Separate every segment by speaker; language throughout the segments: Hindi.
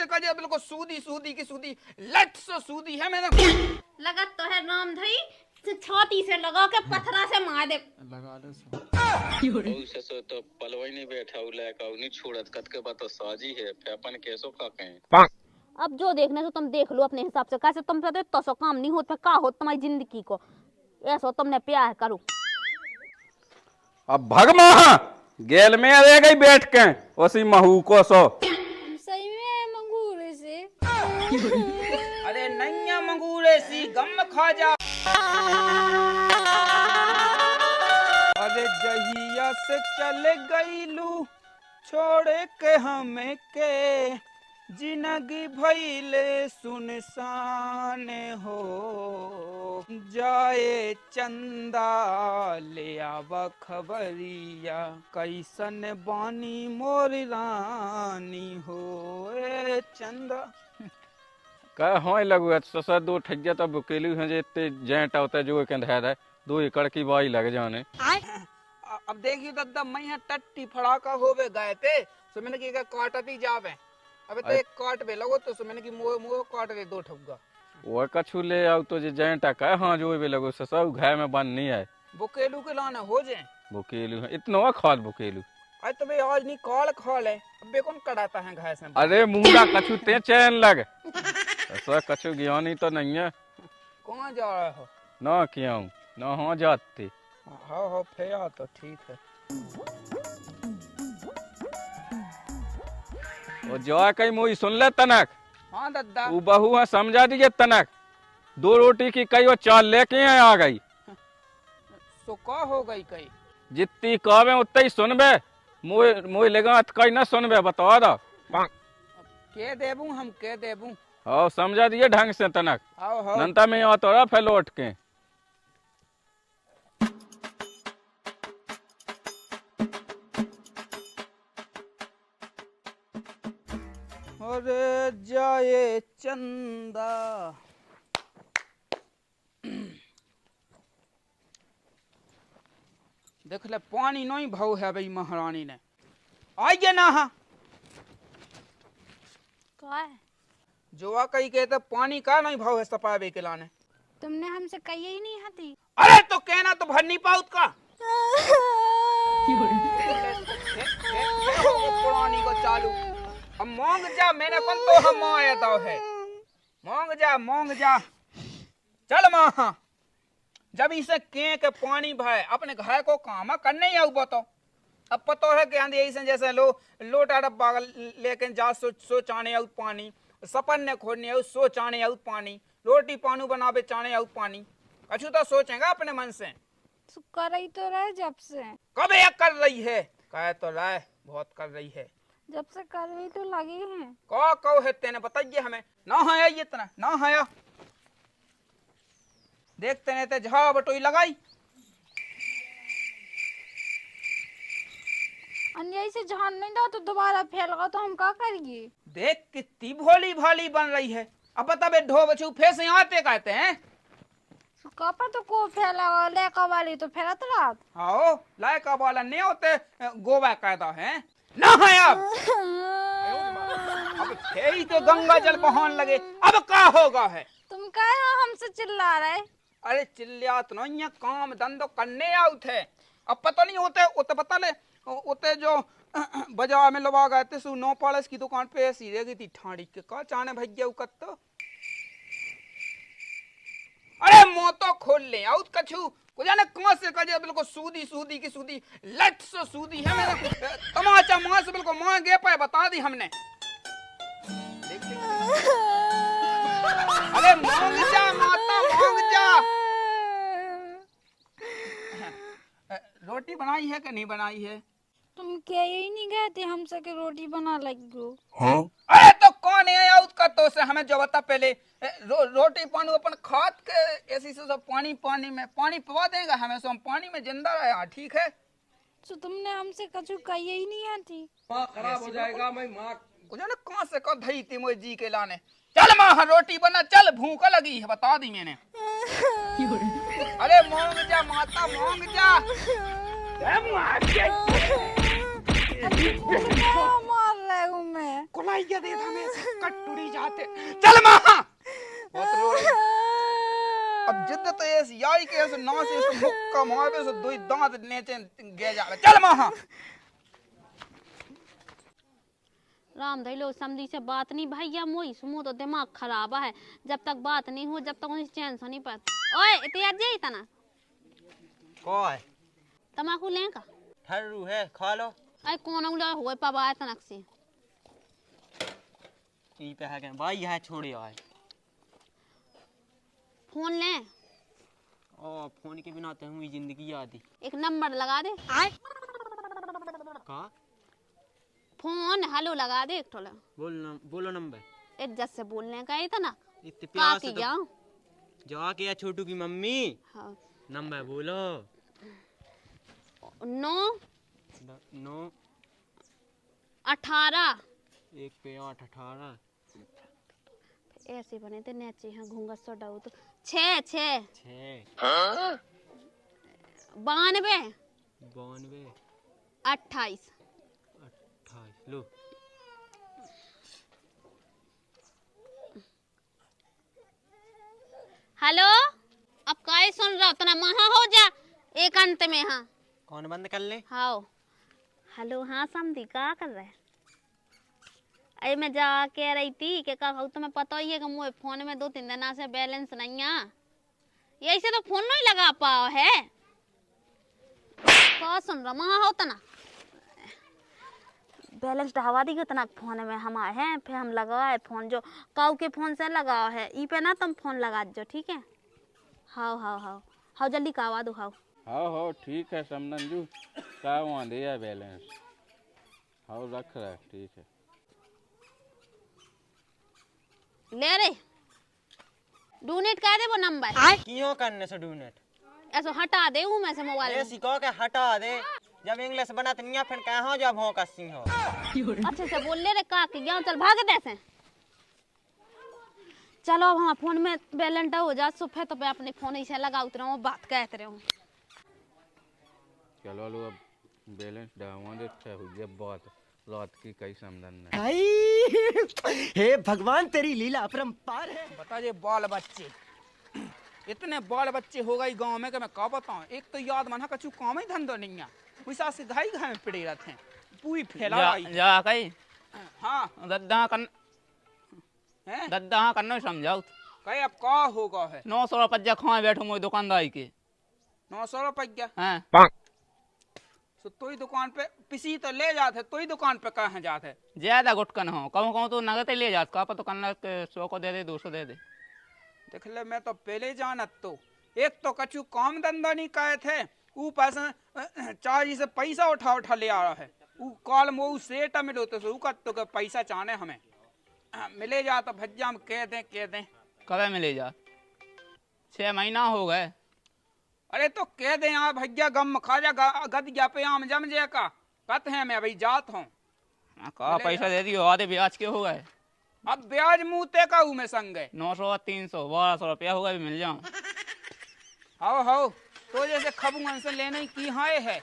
Speaker 1: से कजे बिल्कुल सूदी सूदी की सूदी लट से सूदी है मैंने
Speaker 2: लगा तो है राम धई छाती से लगा के पथरा से मार दे
Speaker 1: लगा दे
Speaker 3: से सो तो पलवई नहीं बैठा उले का नहीं छोड़त कत के बात तो साजी है फेपन कैसो का कहें।
Speaker 2: अब जो देखने तो तुम देख लो अपने हिसाब से, कैसे तुम कहते तो सो काम नहीं होता का हो तुम्हारी जिंदगी को, ऐसा तुमने प्यार करो।
Speaker 4: अब भगमा गेल में रह गई बैठ के उसी महू को सो
Speaker 2: सही में मंगूरे से
Speaker 1: अरे नैया मंगूरे सी गम खा जा अरे जहिया से चले गई लू छोड़े के हमें के जिंदगी भइले सुनसान हो जाए चंदा ले आवा खबरिया कैसन बानी मोर रानी हो ए चंदा
Speaker 4: कह होय लगुआ ससुर दो ठगिया तो बुकेलू हैं जे इतने जेंट होता है जो के है 2 एकड़ की बाई लग जाने।
Speaker 1: अब देखिए दादा मैं टट्टी फड़ाका होवे गए थे सो मैंने की काटती जावे अबे तो एक काट बे लगो तो सो मैंने की मुंह मुंह काट दे 2 ठुग्गा
Speaker 4: वो कछु ले आओ तो जे जेंटा का हां जो बे लगो ससुर घर में बन नहीं आए
Speaker 1: बुकेलू के लाना हो जाए
Speaker 4: बुकेलू इतना खाल बुकेलू
Speaker 1: आज तो भाई आज नहीं काल खाल है अबे कौन कड़ाता है घास में।
Speaker 4: अरे मुंडा कछु ते चैन लग ऐसा कछु ज्ञानी तो नहीं है।
Speaker 1: कहाँ जा रहे हो
Speaker 4: ना क्यों ना हो जाती
Speaker 1: हाँ फेया तो ठीक है
Speaker 4: वो जो कहीं मुई सुन ले तनक
Speaker 1: हाँ दादा
Speaker 4: वो बहू है समझा दीजिए तनक 2 रोटी की कई वो चाल लेके आ गई
Speaker 1: सो का हो गई कई
Speaker 4: जितनी कहवे उतनी ही सुनबे मुई लेगा कहीं ना सुनबे बताओ दो
Speaker 1: के देबू हम के देबू
Speaker 4: हाँ समझा दिए ढंग से तनक
Speaker 1: आओ
Speaker 4: नंता में आ तो फिर लौट के
Speaker 1: अरे जाए चंदा देख ले पानी नहीं भाव है भाई महारानी ने आइए ना हाँ
Speaker 2: का है
Speaker 1: जो कही कहते पानी का नहीं भाव है सपावे के लाने
Speaker 2: तुमने हमसे कही ही नहीं आती।
Speaker 1: अरे तो कहना तो भर नहीं पाउत का पुरानी को चालू अब मांग जा मैंने कौन तो हम आया था है मांग जा चल मां जब इसे के पानी भाई अपने घर को काम करने ही आऊ बताओ अब पता है कि आंधी ऐसे जैसे लोटा डब्बा लेके जा सो चाने आऊ पानी सपन ने खोदने आऊ सो चाने आऊ पानी रोटी पानू बनावे चाने आऊ पानी कछु तो सोचेगा अपने मन से
Speaker 2: कर रही तो रहे जब से
Speaker 1: कब ये कर रही है कह तो रहे बहुत कर रही है
Speaker 2: जब से कर रही तो लगी है
Speaker 1: कहो है तेने बताइए हमें ना है इतना ना है देखते नहीं थे झा बटोई लगाई
Speaker 2: अन्याय से जान नहीं दो तो दोबारा फैलगा तो हम क्या करेंगे।
Speaker 1: देख कितनी भोली भाली बन रही है अब बता बे ढो बचू फेस आते कहते हैं
Speaker 2: कपा तो को फैला लेका वाली तो फैलत रात
Speaker 1: आओ लायका वाला नहीं होते गोवा कहता है ना है अब फेरी तो गंगा जल बहान लगे अब क्या होगा है
Speaker 2: तुम क्या हमसे चिल्ला रहे।
Speaker 1: अरे चिल्ला तो नहीं काम धंधो करने आउ थे अब पता नहीं होते उते पता ले उते जो बाजार में लोग गए थे सु 9 पालस की दुकान पे ऐसी रह गई थी ठाड़ी के का चाने भैया उकत तो अरे मुंह तो खोल ले आउत कछु को जाने कहां से कजे बिल्कुल सूदी सूदी की सूदी लट से सूदी है मेरे तमाचा मां से बिल्कुल मां गे पे बता दी हमने देख अरे मांग जा माता मांग जा रोटी बनाई है कि नहीं बनाई है
Speaker 2: तुम क्या यही नहीं कहते हमसे कि रोटी बना लगी हो।
Speaker 1: हाँ? अरे तो कौन है आउट का तो से हमें जो बता पहले रोटी पानी अपन खाद के ऐसी से सब पानी में पानी पवा देगा हमें सो हम पानी में जिंदा रहे ठीक है
Speaker 2: तो तुमने हमसे कछु कही ही नहीं आती
Speaker 4: माँ खराब हो जाएगा मैं माँ
Speaker 1: कुछ ना कहाँ से कब धई थी मुझे जी के लाने चल माँ रोटी बना चल भूख लगी है बता दी मैंने अरे मांग जा माता मांग जा
Speaker 2: मार ले
Speaker 5: लगू मैं
Speaker 1: कोलाई के दे हमें कटुरी जाते चल मां बहुत रो रही अब जिद्द तो ऐसी याई के ऐसे ना से ऐसे मुक्का मारे से दो दांत नीचे गे जा चल मां
Speaker 2: राम धैलो समझी से बात नहीं भैया मोई सुमो तो दिमाग खराब है जब तक बात नहीं हो जब तक उन्हें चैन से नहीं पाता ओए इते आज ही तना
Speaker 6: कोई
Speaker 2: तमाकू लें का
Speaker 6: ठर्रू है खा लो
Speaker 2: आई कौन उला होए पाबा है तनक से
Speaker 6: ई पे है के भाई है छोड़ियो है
Speaker 2: फोन ले
Speaker 6: ओ फोन के बिना तो हुई जिंदगी आदि
Speaker 2: एक नंबर लगा दे
Speaker 6: का
Speaker 2: फोन हेलो लगा दे एक ठोला
Speaker 6: बोलो नंबर
Speaker 2: इज्जत से बोलने का है तना
Speaker 6: इतने
Speaker 2: का
Speaker 6: प्यार
Speaker 2: की
Speaker 6: से
Speaker 2: जाऊं
Speaker 6: तो जाके या छोटू की मम्मी
Speaker 2: हाँ
Speaker 6: नंबर बोलो
Speaker 2: 9
Speaker 6: 9
Speaker 2: 18
Speaker 6: 1 पे 8 18
Speaker 2: ऐसे बने थे नेचे हैं घूंघट सो डाउ तो 6 6
Speaker 6: 6
Speaker 2: 92
Speaker 6: 92
Speaker 2: 28
Speaker 6: 28 लो
Speaker 2: हेलो अब काय सुन रहा तना महा हो जा एक अंत में हाँ
Speaker 6: कौन बंद कर ले
Speaker 2: हाँ हेलो हाँ समझी का कर रहे अरे मैं जा कह रही थी कि का तुम्हें पता ही है कि मुझे फोन में 2-3 दिन से बैलेंस नहीं है यही से तो फोन नहीं लगा पाओ है का सुन रहा महा होता ना बैलेंस ढावा दी तना फोन में हम आए हैं फिर हम लगाए फोन जो काऊ के फोन से लगाओ है ई पे ना तुम फोन लगा दो ठीक है हाँ हाँ हाँ हाँ जल्दी कावा दो हाँ
Speaker 4: हाँ ठीक है समनंजू का वहाँ दिया बैलेंस हाँ रख रहा है ठीक है
Speaker 2: ले रे डोनेट कर दे वो नंबर
Speaker 6: क्यों करने से डूनेट
Speaker 2: ऐसा हटा दे हूँ मैं से मोबाइल
Speaker 6: ऐसी कहो के हटा दे जब इंग्लिश बना तो निया फिर कहाँ जब हो कसी हो
Speaker 2: अच्छे से बोल ले रे का कि गाँव चल भाग दे से चलो अब हाँ फोन में बैलेंस हो जा सुफे तो पे अपने फोन इसे लगा उतरा बात कहते रहे
Speaker 4: चलो लो अब बैलेंस डाउन देते हुए बात रात की कई समझन नहीं
Speaker 7: हे भगवान तेरी लीला अपरंपार है
Speaker 1: बता ये बाल बच्चे इतने बाल बच्चे हो गई गांव में कि मैं का बताऊं एक तो याद मना कछु काम ही धंधो नहीं है वैसा से घाई घाई में पड़े रहते हैं पूरी फैला
Speaker 8: जा कई
Speaker 1: हाँ
Speaker 8: दद्दा कन
Speaker 1: हैं
Speaker 8: दद्दा करनो समझाओ
Speaker 1: कहे अब का होगा है
Speaker 8: 900 रुपया खाए बैठो मोई दुकानदारी के
Speaker 1: 900 रुपया
Speaker 8: हैं
Speaker 1: तो तोई दुकान पे पिसी तो ले जाते तोई दुकान पे कहाँ जाते
Speaker 8: ज्यादा गुटकन हो कहूँ कहूँ तो नगद ही ले जात का तो कन्ना 100 को दे दे 200 दे दे
Speaker 1: देख ले मैं तो पहले ही जानत तो एक तो कछु काम धंधा नहीं कहे थे ऊ पैसा चार्ज से पैसा उठा उठा ले आ रहा है ऊ कॉल में ऊ सेट मिलो तो ऊ का तो के पैसा चाहने हमें मिले जा तो भज्जा हम कह दें
Speaker 8: कब मिले जा 6 महीना हो गए
Speaker 1: अरे तो कह दे यहाँ भैया गम खा जा गद गया पे आम जम जे का कत है मैं भाई जात हूँ
Speaker 8: का पैसा दे दियो आधे ब्याज के हो गए
Speaker 1: अब ब्याज मुँहते का हूँ मैं संग गए
Speaker 8: 900 300 1200 रुपया होगा भी मिल जाऊं
Speaker 1: हाओ तो जैसे खबुअन से लेने की हाय है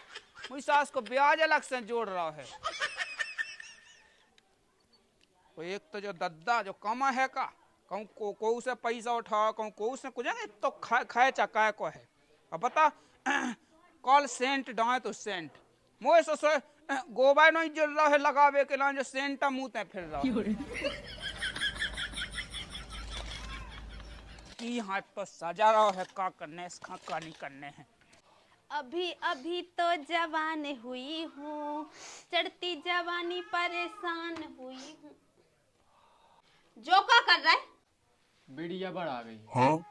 Speaker 1: मुझ सास को ब्याज अलग से जोड़ रहा है तो एक तो जो दद्दा जो कमा है का कहूँ को से पैसा उठा कहूँ को से कुछ तो खाए चकाए को है अब बता कॉल सेंट डाए तो सेंट मोए सो गोबाई नहीं जल रहा है लगावे के लिए जो सेंटा मुंह ते फिर रहा की हाथ तो सजा रहा है का करने इसका का नहीं करने हैं
Speaker 2: अभी अभी तो जवान हुई हूँ चढ़ती जवानी परेशान हुई हूँ जो का कर रहा है
Speaker 4: बिड़िया बढ़ा गई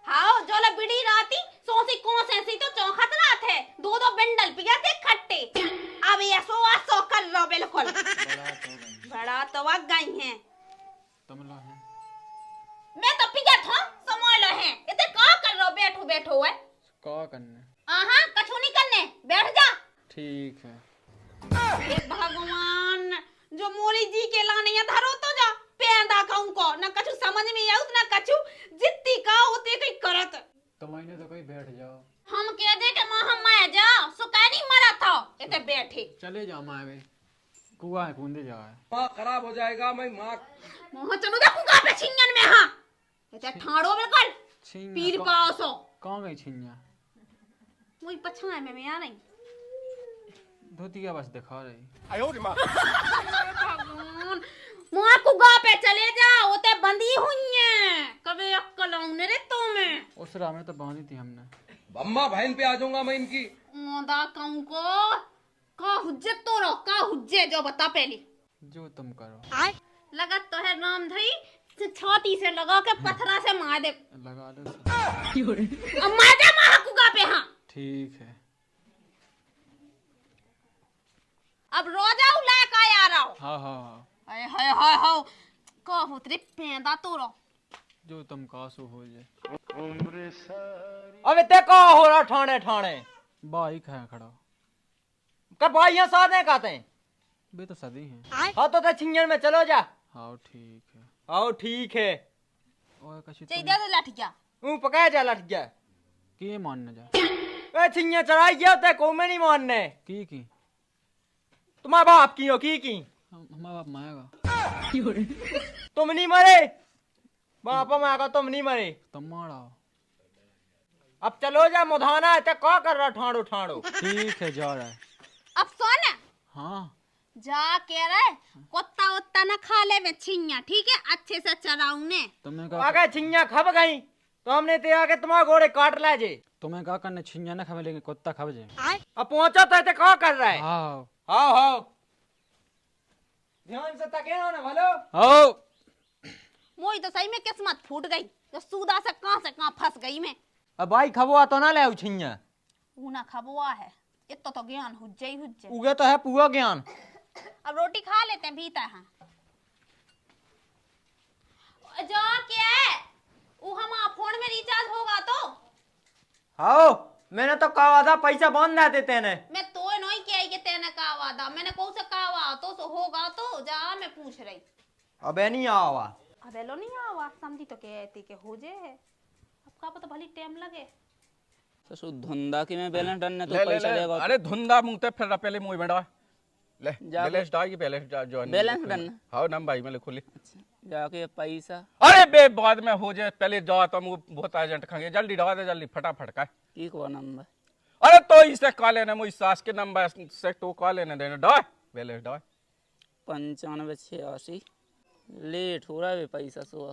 Speaker 2: हाँ जो ला बिड़ी राती सोसी कौन से सी तो चौखत रात है 2-2 बंडल पिया थे खट्टे अब ये सो कर लो बिल्कुल बड़ा तो वक गई हैं
Speaker 4: तमला है
Speaker 2: मैं तो पिया था समोलो है इते का कर रो बैठो है
Speaker 4: का करने
Speaker 2: आहा कछु नहीं करने बैठ जा
Speaker 4: ठीक है
Speaker 2: हे भगवान जो मोरी जी के लाने या धरो तो जा पेंदा कहूं को न कछु समझ में आउत न कछु जित्ती का होते कई करत
Speaker 4: तो मैंने तो कोई बैठ जाओ
Speaker 2: हम कह दे के मां हम मैं जा सुका नहीं मरा था इते बैठे
Speaker 4: चले जाओ मावे
Speaker 8: कुआ है कूदे जा है
Speaker 2: मोह चलो देखो कहाँ पे छिंगन में हाँ ये ठाड़ो में कल पीर पासो
Speaker 8: कौन गई छिन्या
Speaker 2: वही पछाए में आ नहीं
Speaker 8: धोती का बस दिखा रही
Speaker 2: भगवान मोह कुआ पे चले जाओ ते बंदी हुई है कभी अक्कल आउने रे तुम्हें
Speaker 8: उस राह में तो बांधी थी हमने
Speaker 5: अम्मा बहन पे आ जाऊंगा मैं इनकी।
Speaker 2: मोदा कहूँ को का हुज्जत तो रो का हुज्जे जो बता पहले
Speaker 8: जो तुम करो
Speaker 2: लगत तो है राम धई छाती से लगा के पथरा से मार दे
Speaker 8: लगा दो
Speaker 2: अब मार दे मार कुआ पे हाँ
Speaker 8: ठीक है
Speaker 2: अब रोजा उलाय का आ रहा हो
Speaker 8: हाँ हाँ हाँ
Speaker 2: हाय हाय हाय हाय का होतरे पेंदा तो रो
Speaker 8: जो तुम कासो हो जाए
Speaker 6: अबे ते का हो रहा ठाणे ठाणे
Speaker 8: बाइक है खड़ा
Speaker 6: कब भाई यहाँ साथ हैं कहते हैं
Speaker 8: बे तो सदी है
Speaker 6: हाँ तो ते छिंजन में चलो जा।
Speaker 8: हाँ ठीक है
Speaker 6: आओ ठीक है
Speaker 8: और कशी
Speaker 2: चाहिए दे लाठी क्या
Speaker 6: ऊ पकाया जा लट गया
Speaker 8: के मानने जा
Speaker 6: ए छिंजन चढ़ाई गया ते को में नहीं मानने
Speaker 8: की
Speaker 6: तुम्हारे बाप की हो की
Speaker 8: हमारा बाप मारेगा
Speaker 6: तुम नहीं मरे बापा मारेगा तुम नहीं मरे
Speaker 8: तुम मारा
Speaker 6: अब चलो जा मुधाना है ते का कर रहा ठाड़ो ठाड़ो
Speaker 8: ठीक है जा रहा है
Speaker 2: अब सोन
Speaker 8: हाँ
Speaker 2: जा के रहे कुत्ता उत्ता न खा ले में छिंया ठीक है अच्छे से चराऊ ने
Speaker 8: तुमने
Speaker 6: तो आगे छिंया खप गई तो हमने ते आके तुम्हारे घोड़े काट ले जे
Speaker 8: तुम्हें क्या करने छिंजा ना खावे लेकिन कुत्ता खावे जे
Speaker 6: अब पहुंचा तो ते का कर रहा है
Speaker 8: हाँ
Speaker 6: हाँ हाँ ध्यान से तके ना भलो
Speaker 8: आओ
Speaker 2: मोई तो सही में किस्मत फूट गई तो सूदा से कहां फंस गई मैं
Speaker 6: अब भाई खबुआ तो ना ले छिंया
Speaker 2: ऊना खबुआ है इतना तो ज्ञान हुज्जे
Speaker 6: उगे तो है पूरा ज्ञान।
Speaker 2: अब रोटी खा लेते हैं भीतर हाँ जो क्या है वो हम फोन में रिचार्ज होगा तो
Speaker 6: हाँ मैंने तो कहा था पैसा बांध देते तेने
Speaker 2: मैं तो नहीं किया कि तेने कहा वादा मैंने कौन सा कहा तो होगा तो जा मैं पूछ रही
Speaker 6: अबे नहीं आवा
Speaker 2: अबे लो नहीं आवा समझी तो कहती के हो जे है अब का पता भली टाइम लगे
Speaker 8: तो सु धंधा की में बैलेंस डालने तो
Speaker 4: ले ले
Speaker 8: पैसा
Speaker 4: ले
Speaker 8: देगा
Speaker 4: अरे धुंधा मुंगते फिर पहले मुंह बेटा ले
Speaker 8: जा
Speaker 4: बैलेंस डाल पहले जॉइन
Speaker 8: बैलेंस डालना
Speaker 4: हाँ नम भाई मैं लिखो ली
Speaker 8: जाके पैसा
Speaker 4: अरे बे बाद में हो जाए पहले जाओ तो मुझे बहुत अर्जेंट खाएंगे जल्दी डाल दे जल्दी फटाफट का
Speaker 8: की को नंबर
Speaker 4: अरे तो इसे का लेने मुझे सास के नंबर से तो का लेने देने डाल बैलेंस डाल
Speaker 8: 9586 लेट हो रहा है पैसा सो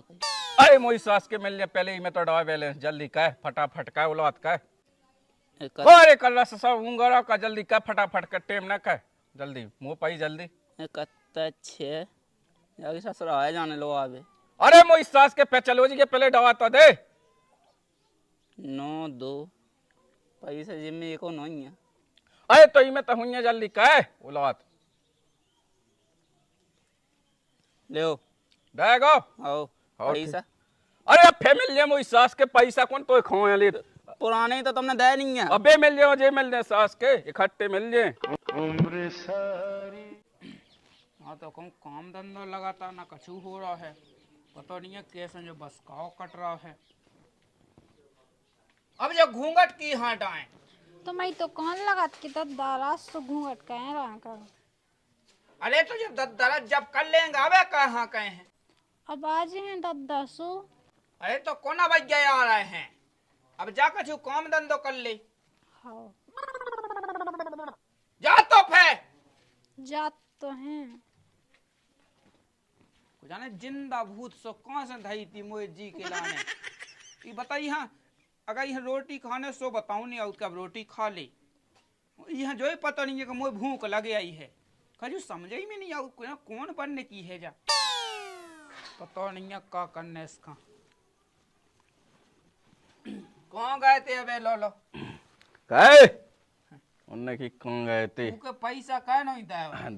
Speaker 4: अरे मोई सास के मिल जाए पहले ही मैं तो डाल बैलेंस जल्दी का फटाफट का औलाद का अरे कल से सब उंगरा का जल्दी का फटाफट का टेम ना का जल्दी मुंह पाई जल्दी
Speaker 8: 71 जाके ससुर आए जाने लो आवे
Speaker 4: अरे मोई सास के पे चलो जी के पहले दवा तो दे
Speaker 8: 92 पैसा जिम्मे एको नहीं है
Speaker 4: अरे तो मैं तो हुई जल्दी का औलाद
Speaker 8: ले
Speaker 4: देगो
Speaker 8: आओ
Speaker 4: हाँ,
Speaker 8: पैसा
Speaker 4: अरे अब फैमिली है मोई सास के पैसा कौन तो खोए ले
Speaker 8: पुराने तो तुमने दे नहीं है
Speaker 4: अबे मिल जाओ जे मिल जाए सास के इकट्ठे मिल जाए
Speaker 1: हाँ तो कहूँ काम धंधा लगातार ना कछु हो रहा है पता नहीं है कैसे जो बस काव कट रहा है अब जो घूंघट की हटाएं
Speaker 9: तो मैं तो कौन लगा कि तो दारास तो घूंघट कहे रहा कर
Speaker 1: अरे तो जब दर्द जब कर लेंगे अबे कहाँ कहे हैं
Speaker 9: अब आज हैं दसो
Speaker 1: अरे तो कोना बज गए आ रहे हैं अब जा कछु काम धंधो कर ले
Speaker 9: हाँ
Speaker 1: जा तो फिर
Speaker 9: जात तो हैं
Speaker 1: जाने जिंदा भूत सो कौन से धई थी मोहित जी के लाने ये बताइए हाँ अगर यह रोटी खाने सो बताऊं नहीं कब रोटी खा ले यहाँ जो ही पता नहीं है कि मुझे भूख लगे आई है कजू समझ ही में नहीं आऊ कौन बनने की है जा पता नहीं है क्या करने इसका कहाँ गए थे अबे लो लो
Speaker 4: कहे उन्ने की कौन गए थे
Speaker 1: के पैसा कह नहीं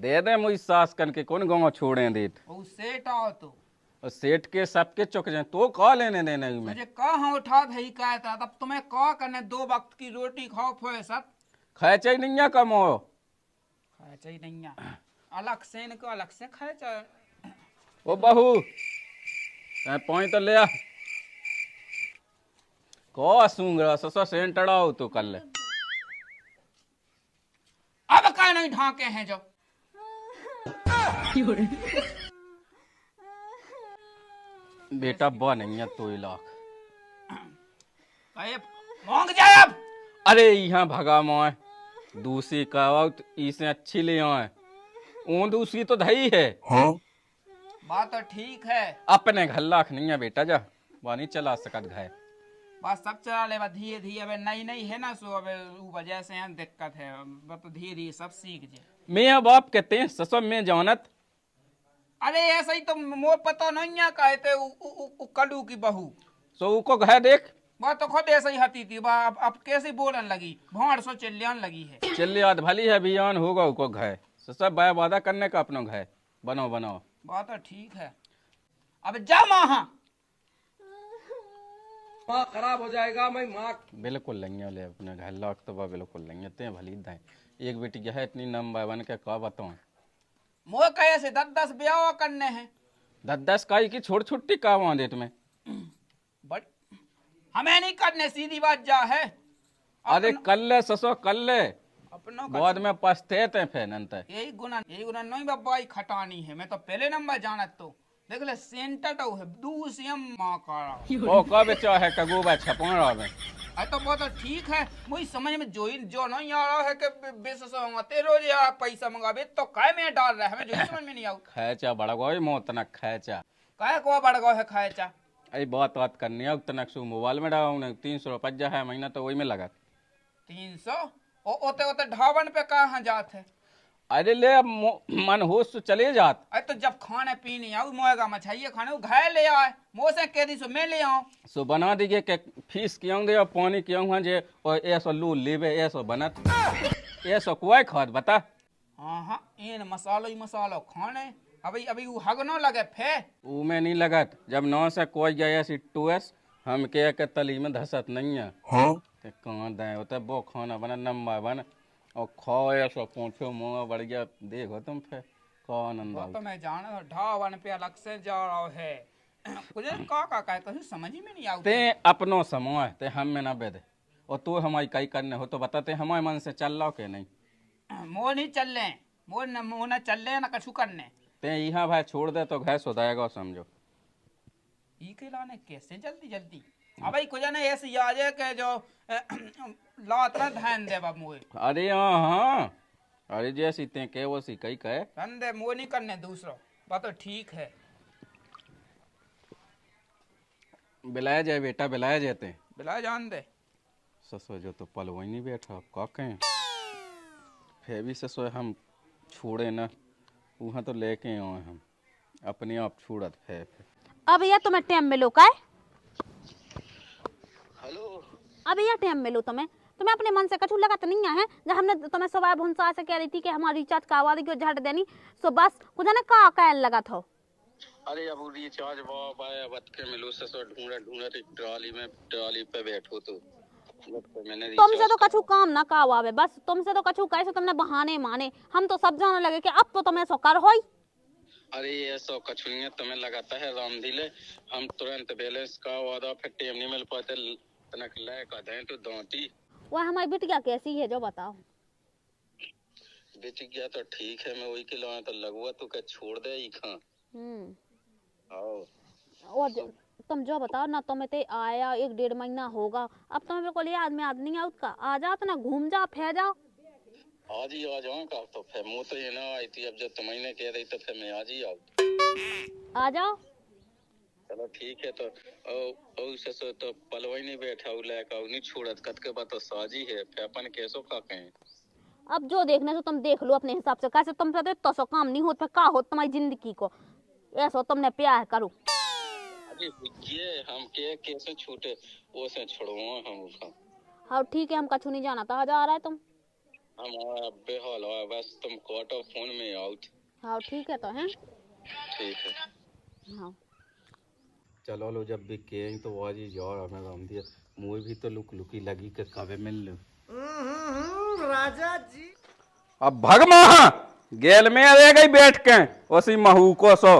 Speaker 4: दे दे मुझे सास कन के कौन गाँव छोड़े दे
Speaker 1: वो सेठ आओ तो
Speaker 4: और सेठ के सबके चुक जाए तो का लेने देने में
Speaker 1: मुझे कहाँ उठा भाई कहा था तब तुम्हें कहा करने 2 वक्त की रोटी खाओ फोए सब
Speaker 4: खैचे नहीं है कमो
Speaker 1: खर्चा ही नहीं है अलग से इनको अलग से खर्चा
Speaker 4: ओ बहू पॉइंट तो ले आ को सूंग रहा ससुर सेंट अड़ाओ तो कर ले
Speaker 1: अब का नहीं ढाके हैं जो
Speaker 4: बेटा बा नहीं है तो लाख
Speaker 1: अरे मोंग जाए अब।
Speaker 4: अरे यहाँ भगा मोए दूसरी का वक्त इसे अच्छी ले आए ऊन दूसरी तो धई है।
Speaker 1: बात तो ठीक है,
Speaker 4: अपने घर लाख नहीं है बेटा जा वानी चला सकत घाय
Speaker 1: बस सब चला ले धीरे धीरे। अब नई नई है ना सो अब ऊ वजह से यहाँ दिक्कत है। अब तो धीरे धीरे सब सीख जाए।
Speaker 4: मैं बाप कहते हैं ससुर में जानत।
Speaker 1: अरे ऐसा ही तो मोर पता नहीं है कहते उ कलू की बहू
Speaker 4: सो को घाय देख
Speaker 1: वह तो खुद ऐसे ही हती थी। अब कैसे बोलन लगी भाड़ सो चिल्लान लगी है।
Speaker 4: चलिए आज भली है बियान होगा उको घाय ससुर बाय वादा करने का अपना घाय बनाओ बनाओ।
Speaker 1: बात तो ठीक है, अब जा माँ।
Speaker 5: माँ खराब हो जाएगा मैं माँ।
Speaker 4: बिल्कुल लेंगे ले अपने घर लाख तो बिल्कुल लेंगे ते भली दाएं एक बेटी है इतनी नंबर वन के का बताऊं।
Speaker 1: मोह कहे से 10-10 ब्याह करने हैं।
Speaker 4: 10-10 काई की छोड़ छुट्टी का वहां दे तुम्हें
Speaker 1: बट हमें नहीं करने, सीधी बात जा है।
Speaker 4: अरे कर ले ससो कर ले
Speaker 1: अपनों
Speaker 4: बाद में पछतेते फिर नंत
Speaker 1: यही गुना नहीं बाबाई खटानी है। मैं तो पहले नंबर जानत तो देख ले सेंटर तो है दूसरी माँ का
Speaker 4: ओ कब चाहे कगोबा छपा रहा
Speaker 1: अरे तो बहुत ठीक है। मुझे समझ में जो नहीं आ रहा है कि बेसस मंगाते रोज यार पैसा मंगावे तो काय में डाल रहा है, हमें जो समझ में नहीं आऊ।
Speaker 4: खैचा बड़ा गो मोतना खैचा
Speaker 1: काय को बड़ गो है खायचा।
Speaker 4: अरे बात करनी है उतना सु मोबाइल में डालूं 300 रुपया है महीना तो वही में लगा
Speaker 1: 300 ओते ढावन पे कहाँ जात है।
Speaker 4: अरे ले अब मन होश तो चले जात।
Speaker 1: अरे तो जब खाने पीने आऊ मोएगा मछाइए खाने वो घाय ले आए मोह से कह दी सो मैं ले आऊं
Speaker 4: सो बना दीजिए के फीस क्यों दे और पानी क्यों है जे और ऐसो लू लेवे ऐसो बनत ऐसो कोई खाद बता।
Speaker 1: हाँ इन मसालो ही मसालो खाने अभी वो हगनो लगे फे
Speaker 4: ऊ में नहीं लगत जब 9 से कोई गया सी टूएस हम के तली में धसत नहीं है। हाँ कहाँ दे होता वो खाना बना नम्बर बन और खाओ ऐसा पूछो मुँह बढ़ गया देखो तुम फिर कौन अंदाज।
Speaker 1: तो मैं जाना ढावन पे अलग से जा रहा है कुछ का कहीं समझ ही में नहीं आऊ।
Speaker 4: ते अपनो समय ते हम में ना बेदे और तू हमारी कई करने हो तो बताते हमारे मन से चल रहा के नहीं।
Speaker 1: मोह नहीं चल रहे मोह न चल रहे ना कछु करने
Speaker 4: ते यहाँ भाई छोड़ दे तो घैस हो जाएगा समझो।
Speaker 1: ई के लाने कैसे जल्दी अब भाई कुछ नहीं ऐसी याद है कि जो लातरा ध्यान दे बाबू मोए।
Speaker 4: अरे हाँ अरे जैसी ते के वो सी कई कहे
Speaker 1: धंधे मोह नहीं करने दूसरा बात तो ठीक है।
Speaker 4: बिलाया जाए बेटा बिलाया जाते
Speaker 1: बिला जान दे
Speaker 4: ससुर जो तो पल वही नहीं बैठा का कहें फिर भी ससुर हम छोड़े ना वहाँ तो लेके आए हम अपने आप छोड़त है।
Speaker 2: अब भैया तुम्हें टाइम मिलो का
Speaker 3: हेलो
Speaker 2: अब भैया टाइम मिलो तुम्हें अपने मन से कछु लगत नहीं है जब हमने तुम्हें सुबह भुनसा से कह रही थी कि हमारी रिचार्ज करवा दी झट देनी सो बस कुछ ना का कहन लगा था।
Speaker 3: अरे अब रिचार्ज बाबा बत के मिलो से ढूंढा ट्रॉली पे बैठो तो मैंने
Speaker 2: तुमसे तो कछु काम ना कावावे बस तुमसे तो कछु कैसे तुमने बहाने माने हम तो सब जाने लगे कि अब तो तुम्हें सो कर होई।
Speaker 3: अरे ये सो कछु नहीं तुम्हें लगाता है रामधीले हम तुरंत बैलेंस का वादा फिर टेम नहीं मिल पाते तनक ले का दें तो दांती
Speaker 2: वह हमारी बिटिया कैसी है जो बताओ।
Speaker 3: बिटिया तो ठीक है मैं वही के लाया तो लगवा तो क्या छोड़ दे ही खा।
Speaker 2: और तुम जो बताओ ना तुम्हें ते आया 1-1.5 महीना होगा अब तुम्हें बिल्कुल याद में आदमी आउट का आ जाओ तो ना घूम जाओ फिर जाओ।
Speaker 3: आज ही आ जाऊँ का तो फिर मुँह तो ये ना आई थी अब जब तुम्हें कह रही तो फिर मैं आज ही आऊँ
Speaker 2: आ जाओ।
Speaker 3: चलो ठीक है तो ओ ससुर तो पलवाई नहीं बैठा लेका नहीं छोड़त कत के बात तो साजी है फिर अपन कैसो का कहें।
Speaker 2: अब जो देखने से तुम देख लो अपने हिसाब से कैसे तुम से तो सो काम नहीं होता का हो तुम्हारी जिंदगी को ऐसा तुमने प्यार करो।
Speaker 3: अरे ये हम के कैसे छूटे वो से छोड़वा हम उसका।
Speaker 2: हाँ ठीक है हम कछु नहीं जाना था जा रहा है तुम
Speaker 3: हमारा बेहाल है बस तुम काटो फोन में आउट।
Speaker 2: हाँ ठीक है तो हैं
Speaker 3: ठीक है।
Speaker 2: हाँ
Speaker 4: चलो लो जब भी के तो आज ही जाओ हमें राम दिया मुझे भी तो लुकी लगी के कवे मिल लो
Speaker 7: राजा जी
Speaker 4: अब भगमा गेल में रह गई बैठ के उसी महू को सो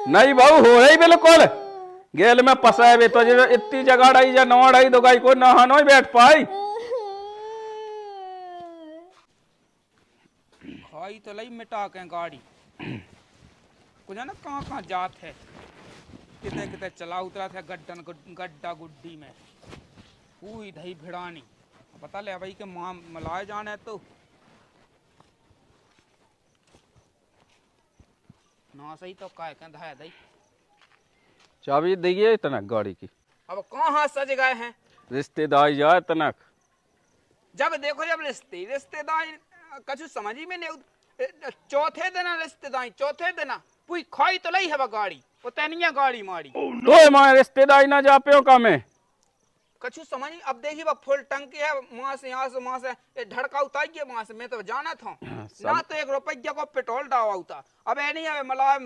Speaker 4: नहीं बहु हो रही बिल्कुल गेल में पसाए तो इतनी जगह रही या नौ रही तो गाई को नहा नहीं बैठ पाई।
Speaker 1: खाई तो लई मिटा के गाड़ी कुछ ना कहाँ जात है, किते किते चला उतरा था गड्ढा गुड्डी में हुई दही भिड़ानी। पता ले भाई के माँ मलाए जाने तो ना सही तो काय के धाय दई।
Speaker 4: चाबी दिए तनक गाड़ी की।
Speaker 1: अब कहाँ सज गए हैं
Speaker 4: रिश्तेदार जाए तनक।
Speaker 1: जब देखो जब रिश्तेदार कछु समझ ही में नहीं। चौथे दिन रिश्तेदार चौथे दिन पूरी खाई तो लई है गाड़ी वो तैनिया गाड़ी मारी।
Speaker 4: तो मां रिश्तेदार ना जा पियो का में
Speaker 1: कछु समझ नहीं। अब देखी वो फुल टंकी है वहां से यहाँ से धड़का उतारिए वहां से। मैं तो जाना था ना तो 1 रुपया को पेट्रोल डावा होता। अब ए नहीं है मलाई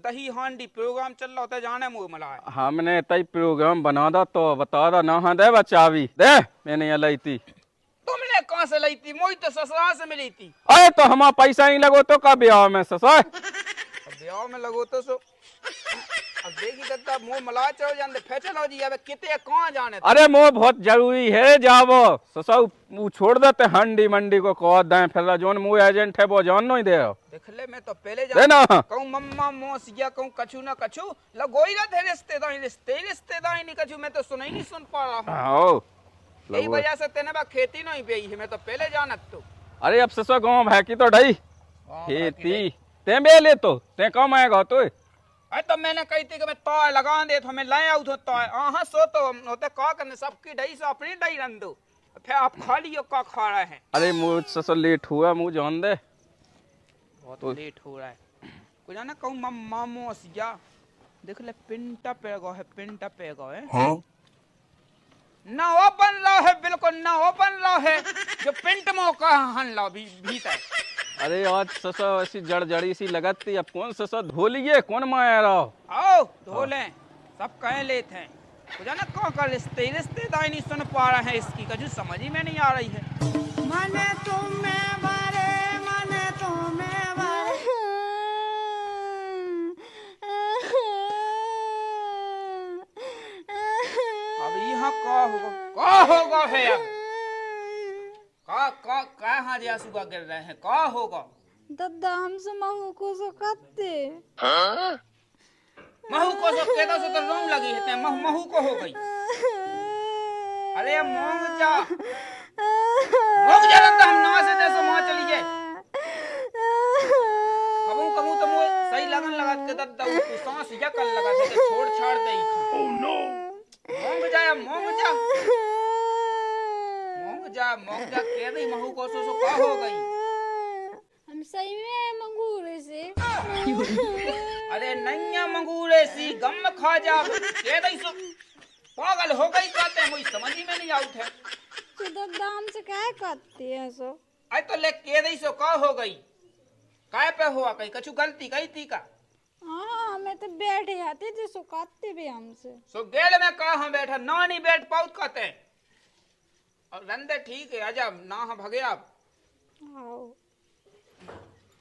Speaker 1: दही हांडी प्रोग्राम चल रहा होता जाने मुँह मलाई।
Speaker 4: हमने तई प्रोग्राम बना दा तो बता दा ना हाँ दे चाबी दे मैंने ये लाई थी।
Speaker 1: तुमने कहाँ से लाई थी? मोई तो ससुराल से मिली थी।
Speaker 4: अरे तो हमारा पैसा ही लगो तो का ब्याह में ससुर
Speaker 1: ब्याह में लगो तो सो अब देखी दत्ता मुंह मला चलो जाने फैचल हो जी। अब किते कहाँ जाने?
Speaker 4: अरे मोह बहुत जरूरी है जावो ससुर वो छोड़ देते हंडी मंडी को कह दे फिर जोन मुँह एजेंट है वो जान नहीं दे
Speaker 1: देख ले। मैं तो पहले
Speaker 4: ना
Speaker 1: कहूँ मम्मा मोसिया कहूँ कछु ना कछु लगो ही रहते रिश्तेदारी नहीं कछु। मैं तो सुना ही नहीं सुन पा रहा हूँ। यही वजह से तेने बा खेती नहीं पे है। मैं तो पहले जानत तो।
Speaker 4: अरे अब ससुर गाँव है की तो ढाई खेती ते बे ले तो ते कम आएगा तो।
Speaker 1: अरे तो मैंने कही थी कि मैं तो लगा दे तो मैं लाया उधर तो हाँ सो तो होते का करने सबकी डई से अपनी डई रन दो फिर आप खा लियो का खा रहे हैं।
Speaker 4: अरे मुझ ससुर लेट हुआ मुझ जान दे
Speaker 1: बहुत तो लेट हो रहा है। कुछ ना कहूँ मम्मा मोसिया देख ले पिंटा पे गो है पिंटा पे गो है। हाँ? ना वो बन रहा है बिल्कुल ना वो बन रहा है जो पिंट मौका हन ला भीतर।
Speaker 4: अरे आज ससुर ऐसी जड़ी सी लगती अब कौन ससुर धो लिए कौन माया रहो
Speaker 1: आओ धो लें सब कह लेते हैं। कुछ ना कौन का रिश्तेदार नहीं सुन पा रहे हैं इसकी कछु समझ ही में नहीं आ रही है।
Speaker 7: मने तुम्हें बारे मने तुम्हें बारे
Speaker 1: अब यहाँ का होगा है अब का हाँ जी आंसू गिर रहे हैं का होगा?
Speaker 9: दादा हमसे महू को सकते
Speaker 1: महू को सो कहता सो तो रोंग लगी है महू को हो गई। अरे मोंग जा रंदा हम नवा से जैसे वहां चली जाए कबू तो मुझे सही लगन लगा के दादा उसको सांस या कर लगा से छोड़ छाड़ दे। ओह नो मोंग जा कह रही महू को सो का हो गई।
Speaker 9: हम सही में मंगूरे से
Speaker 1: अरे नैया मंगूरे सी गम खा जा कह रही सो पागल हो गई कहते हैं मुझे समझ ही में नहीं आउट है।
Speaker 9: तो दादा हमसे क्या करते हैं सो?
Speaker 1: अरे तो ले कह रही सो का हो गई काय पे हुआ कहीं कछु गलती कही थी का?
Speaker 9: हाँ मैं तो बैठे आते थे सो काटते भी हमसे
Speaker 1: सो गेल में कहा बैठा ना नहीं बैठ पाउत कहते हैं और रंदे ठीक है आजा ना हाँ भगे आप।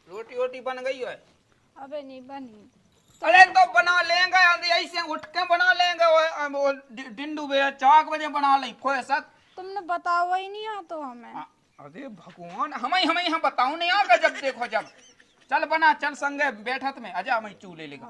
Speaker 1: रोटी बन गई है?
Speaker 9: अबे नहीं बनी।
Speaker 1: अरे तो बना लेंगे ऐसे उठ के बना लेंगे वो डिंडू बे 4 बजे बना ले फुर्सत।
Speaker 9: तुमने बताओ ही नहीं तो हमें।
Speaker 1: अरे भगवान हमें यहाँ बताऊं नहीं आगा जब देखो जब चल बना चल संगे बैठत में आजा मैं चूल्हे लेगा।